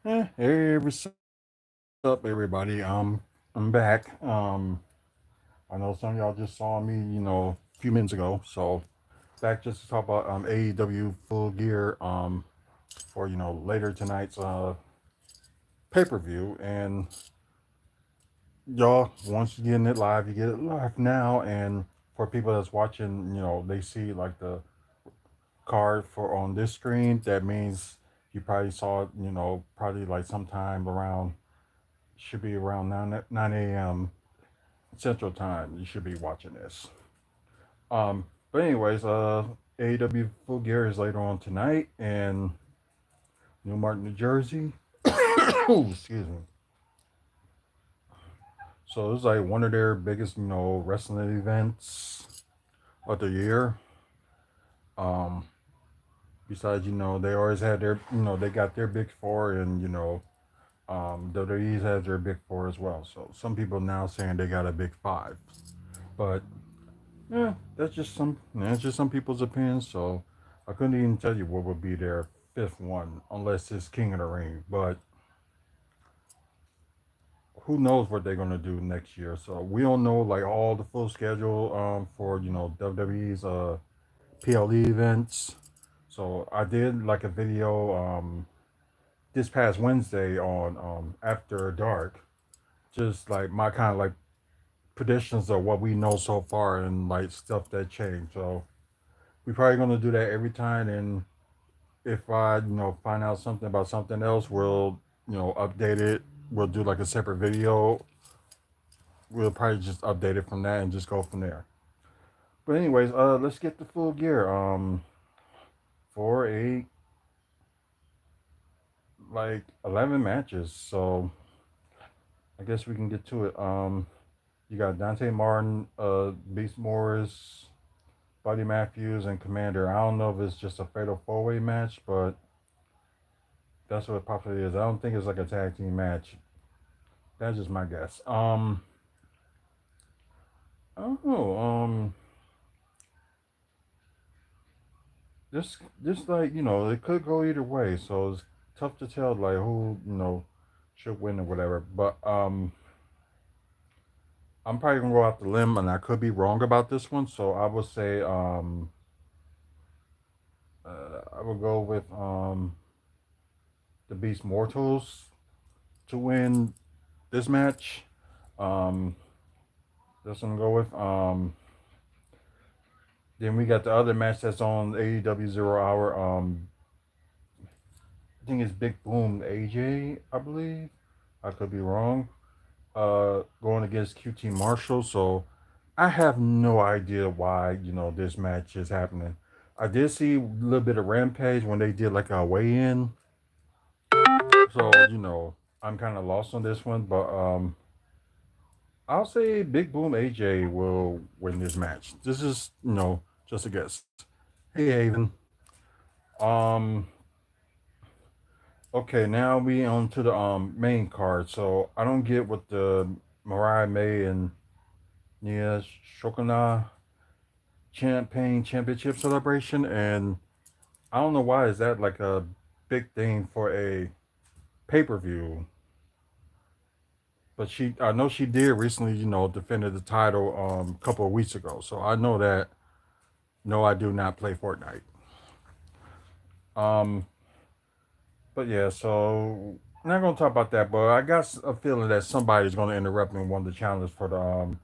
Hey, what's up, everybody? I'm back. I know some of y'all just saw me, a few minutes ago. So back just to talk about AEW Full Gear for later tonight's pay per view. And y'all, once you get in it live, you get it live now. And for people that's watching, they see like the card for on this screen. That means you probably saw it, probably like sometime around should be around 9 a.m. Central Time. You should be watching this. But anyways, AEW Full Gear is later on tonight in Newmarket, New Jersey. Excuse me. So it's like one of their biggest, wrestling events of the year. Um, Besides, they always had their, they got their big four, and WWE's has their big four as well. So some people now saying they got a big five, but yeah, that's just some people's opinions. So I couldn't even tell you what would be their fifth one unless it's King of the Ring. But who knows what they're gonna do next year? So we don't know like all the full schedule for WWE's PLE events. So I did like a video this past Wednesday on After Dark, just like my kind of like predictions of what we know so far and like stuff that changed. So we're probably gonna do that every time. And if I, find out something about something else, we'll, update it. We'll do like a separate video. We'll probably just update it from that and just go from there. But anyways, let's get the full gear. For a like 11 matches. So I guess we can get to it. You got Dante Martin, Beast Morris, Buddy Matthews, and Commander. I don't know if it's just a fatal four way match, but that's what it probably is. I don't think it's like a tag team match. That's just my guess. I don't know. Just like it could go either way. So it's tough to tell like who should win or whatever. But I'm probably gonna go out the limb, and I could be wrong about this one. So I would say I would go with the Beast Mortals to win this match. Um, that's what I'm gonna go with. Then we got the other match that's on AEW Zero Hour. I think it's Big Boom AJ, I believe. I could be wrong. Going against QT Marshall. So I have no idea why this match is happening. I did see a little bit of Rampage when they did like a weigh in. So I'm kind of lost on this one, but I'll say Big Boom AJ will win this match. This is just a guess. Hey Haven. Um. Okay, now we on to the main card. So I don't get what the Mariah May and Nia Shokana Champagne Championship celebration, and I don't know why is that like a big thing for a pay per view. But I know she did recently, defended the title a couple of weeks ago. So I know that. No, I do not play Fortnite. Um, but yeah, so I'm not gonna talk about that. But I got a feeling that somebody's gonna interrupt me and want the challenge for the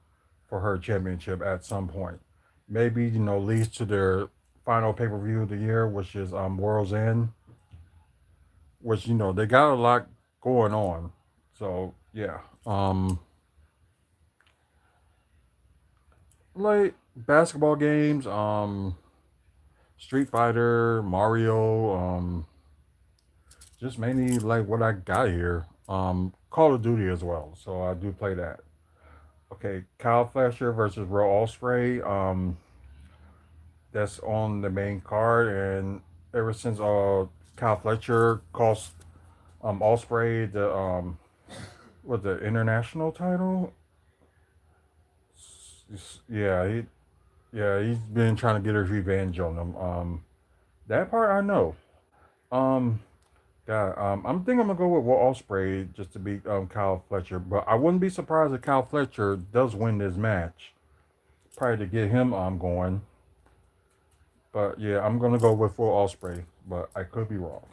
for her championship at some point. Maybe leads to their final pay per view of the year, which is World's End, which they got a lot going on. So yeah, like basketball games, Street Fighter, Mario, just mainly like what I got here. Call of Duty as well, so I do play that. Okay, Kyle Fletcher versus Real Osprey. That's on the main card, and ever since Kyle Fletcher cost Osprey the what the international title. Yeah, he's been trying to get his revenge on them. That part I know. Um, Yeah, I'm thinking I'm gonna go with Will Ospreay just to beat Kyle Fletcher, but I wouldn't be surprised if Kyle Fletcher does win this match, probably to get him going. But yeah, I'm gonna go with Will Ospreay, but I could be wrong.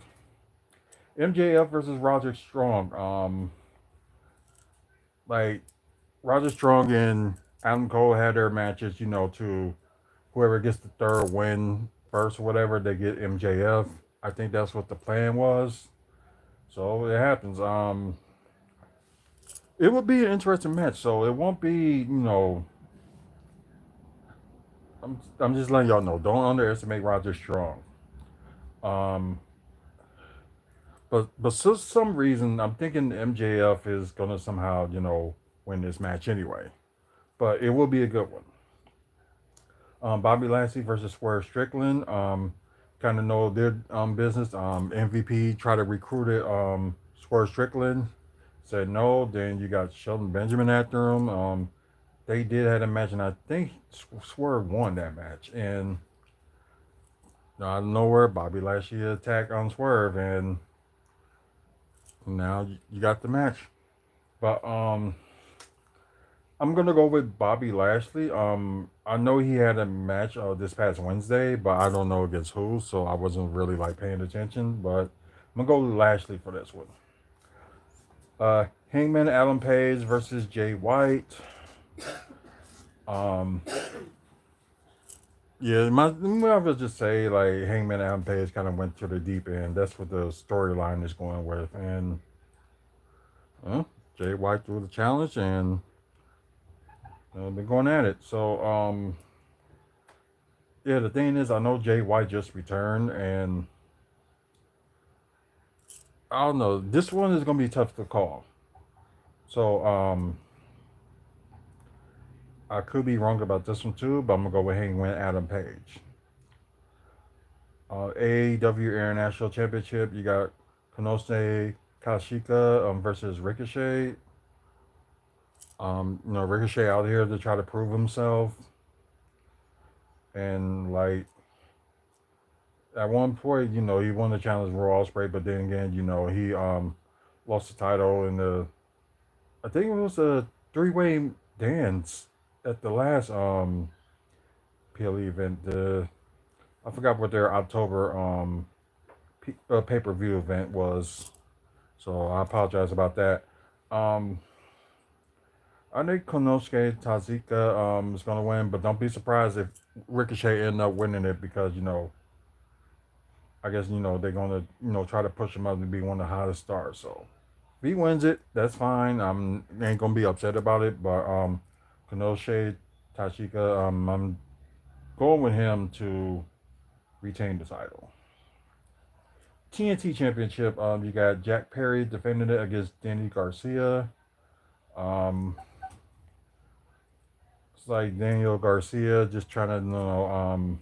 MJF versus Roger Strong. Like Roger Strong and Adam Cole had their matches, to whoever gets the third win first or whatever, they get MJF. I think that's what the plan was. So it happens. It would be an interesting match. So it won't be, I'm just letting y'all know. Don't underestimate Roger Strong. Um, but for some reason, I'm thinking MJF is gonna somehow, win this match anyway. But it will be a good one. Bobby Lashley versus Swerve Strickland. Kind of know their business. MVP tried to recruit it. Swerve Strickland said no. Then you got Shelton Benjamin after him. They did have a match, and I think Swerve won that match. And out of nowhere, Bobby Lashley attacked on Swerve, and now you got the match. But I'm gonna go with Bobby Lashley. I know he had a match this past Wednesday, but I don't know against who, so I wasn't really like paying attention. But I'm gonna go with Lashley for this one. Hangman Adam Page versus Jay White. Um, yeah, I would just say like Hangman Adam Page kind of went to the deep end. That's what the storyline is going with, and Jay White threw the challenge, and they're going at it. So yeah, the thing is, I know Jay White just returned, and I don't know. This one is gonna be tough to call. So I could be wrong about this one too, but I'm gonna go with Hangman Adam Page. AEW International Championship. You got Konosuke Kashika versus Ricochet. Ricochet out here to try to prove himself, and like at one point, he won the challenge Raw Ospreay, but then again, he lost the title in the I think it was a three-way dance at the last PLE event. I forgot what their October pay-per-view event was, so I apologize about that. Um, I think Konosuke Tazika is going to win, but don't be surprised if Ricochet end up winning it because I guess they're going to try to push him up to be one of the hottest stars. So if he wins it, that's fine. Ain't gonna be upset about it. But Konosuke Tashika, I'm going with him to retain the title. TNT Championship, you got Jack Perry defending it against Danny Garcia. Um, it's like Daniel Garcia just trying to,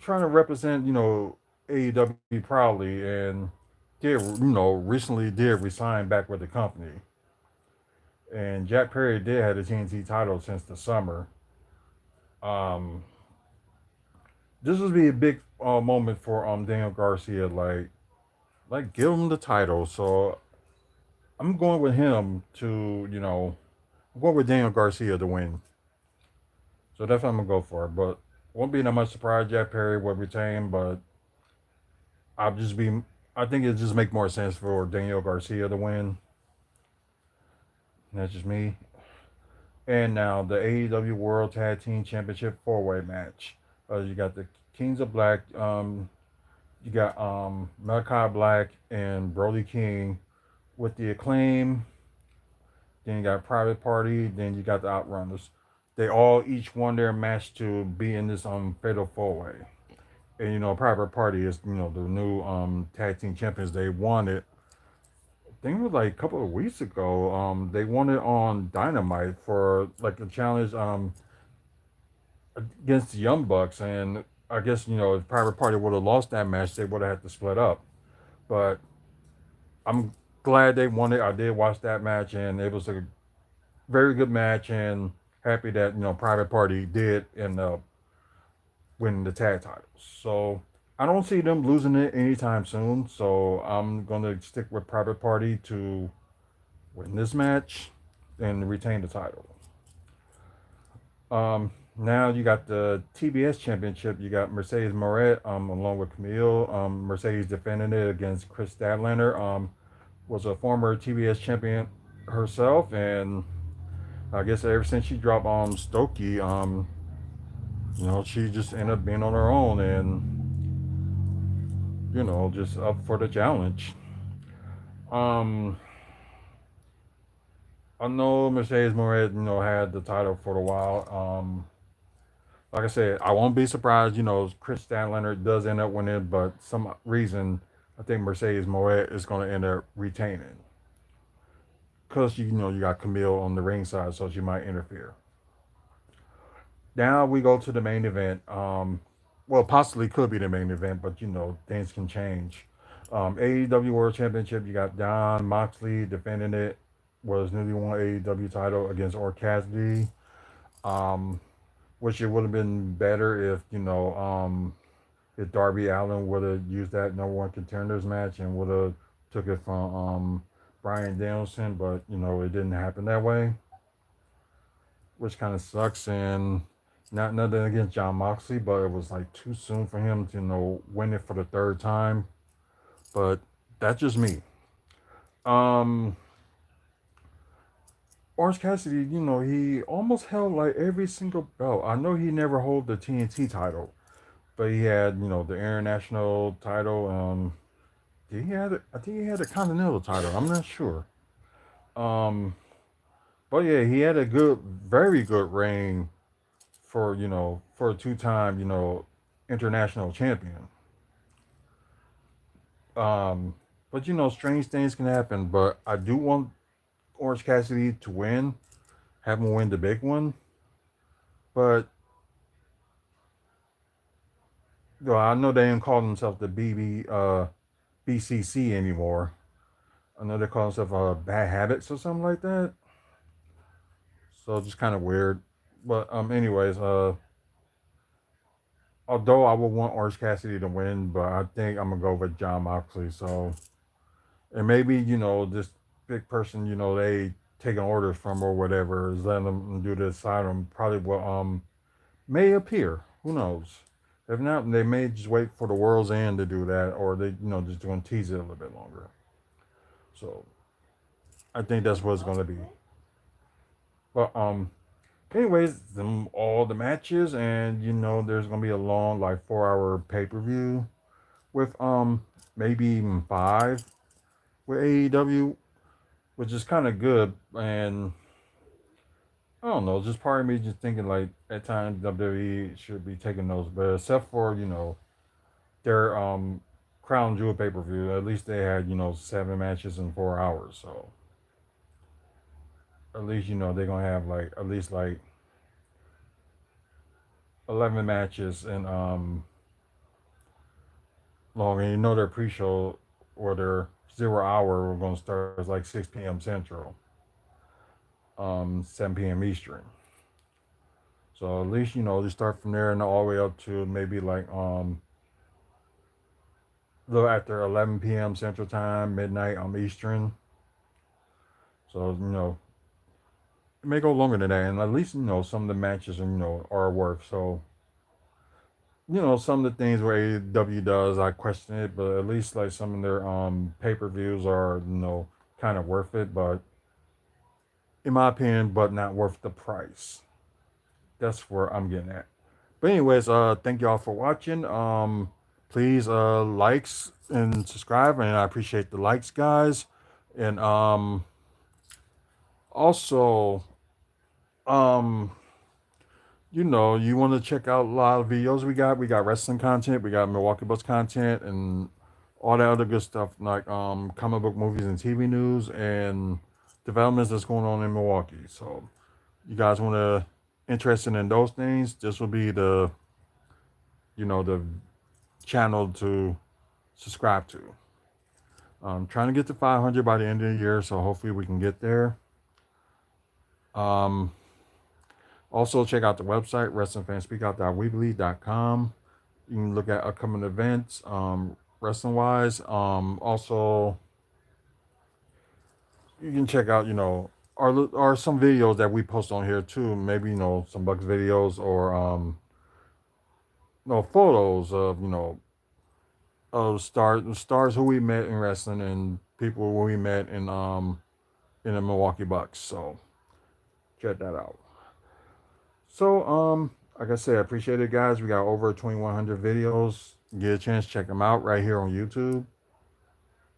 trying to represent, AEW proudly, and did, recently did resign back with the company. And Jack Perry did have the TNT title since the summer. Um, this would be a big moment for Daniel Garcia. Like give him the title. So I'm going with him to I'm going with Daniel Garcia to win. So that's what I'm gonna go for. But won't be that much surprise Jack Perry will retain. But I'll just be. I think it just make more sense for Daniel Garcia to win. That's just me. And now the AEW World Tag Team Championship four-way match. You got the Kings of Black. You got Malachi Black and Brody King with the Acclaim. Then you got Private Party. Then you got the Outrunners. They all each won their match to be in this fatal four-way. And Private Party is the new tag team champions. They won it. I think it was like a couple of weeks ago. They won it on Dynamite for like a challenge against the Young Bucks, and I guess if Private Party would have lost that match, they would have had to split up. But I'm glad they won it. I did watch that match, and it was a very good match, and happy that Private Party did end up winning the tag titles. So I don't see them losing it anytime soon. So I'm gonna stick with Private Party to win this match and retain the title. Now you got the TBS Championship. You got Mercedes Moret along with Camille. Mercedes defending it against Chris Statlander. Was a former TBS champion herself, and I guess ever since she dropped Stokey, she just ended up being on her own and just up for the challenge. Um, I know Mercedes Moret, had the title for a while. Like I said, I won't be surprised, Chris Statlander does end up winning, but some reason I think Mercedes Moret is going to end up retaining. Because, you got Camille on the ringside, so she might interfere. Now we go to the main event. Well, possibly could be the main event, but, things can change. AEW World Championship, you got Don Moxley defending it, was newly won AEW title against Orange Cassidy. Um, which it would have been better if Darby Allin would have used that number one contenders match and would have took it from Brian Danielson, but it didn't happen that way, which kind of sucks. And not nothing against John Moxley, but it was like too soon for him to win it for the third time. But that's just me. Um, Orange Cassidy, he almost held like every single belt. I know he never hold the TNT title, but he had the international title. I think he had a continental title. I'm not sure. Um, but yeah, he had a good, very good reign for for a two-time international champion. Um, but strange things can happen. But I do want Orange Cassidy to win, have him win the big one. But I know they didn't call themselves the BCC anymore. I know they call themselves Bad Habits or something like that. So just kind of weird. But anyways, although I would want Orange Cassidy to win, but I think I'm gonna go with John Moxley. So and maybe this big person they taking orders from or whatever is letting them do this side of them probably will may appear. Who knows? If not, they may just wait for the world's end to do that, or they just going to tease it a little bit longer. So I think that's what it's going to be. But anyways, them all the matches, and there's gonna be a long like 4 hour pay-per-view with maybe even five with AEW, which is kind of good. And I don't know, just part of me just thinking like at times WWE should be taking those, but except for their Crown Jewel pay-per-view, at least they had 7 matches in 4 hours. So at least they're gonna have like at least like 11 matches and long. And their pre-show or their 0 hour we're gonna start at like 6 p.m. Central, 7 p.m. Eastern. So at least they start from there and all the way up to maybe like little after 11 p.m. Central Time, midnight Eastern. So it may go longer than that, and at least some of the matches are worth. So some of the things where AEW does, I question it, but at least like some of their pay-per-views are kind of worth it, but in my opinion, but not worth the price. That's where I'm getting at. But anyways, thank y'all for watching. Please likes and subscribe, and I appreciate the likes, guys. And also um you want to check out a lot of videos we got. We got wrestling content, we got Milwaukee Bucks content, and all that other good stuff like comic book movies and TV news and developments that's going on in Milwaukee. So you guys want to interested in those things, this will be the the channel to subscribe to. I'm trying to get to 500 by the end of the year, so hopefully we can get there. Also check out the website wrestlingfanspeakout.weebly.com. You can look at upcoming events, wrestling wise. Also, you can check out, our some videos that we post on here too. Maybe some Bucks videos or photos of stars who we met in wrestling and people who we met in the Milwaukee Bucks. So check that out. So like I said, I appreciate it, guys. We got over 2,100 videos. Get a chance, check them out right here on YouTube.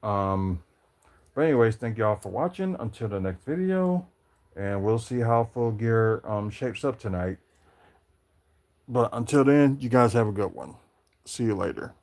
But anyways, thank y'all for watching. Until the next video, and we'll see how Full Gear shapes up tonight. But until then, you guys have a good one. See you later.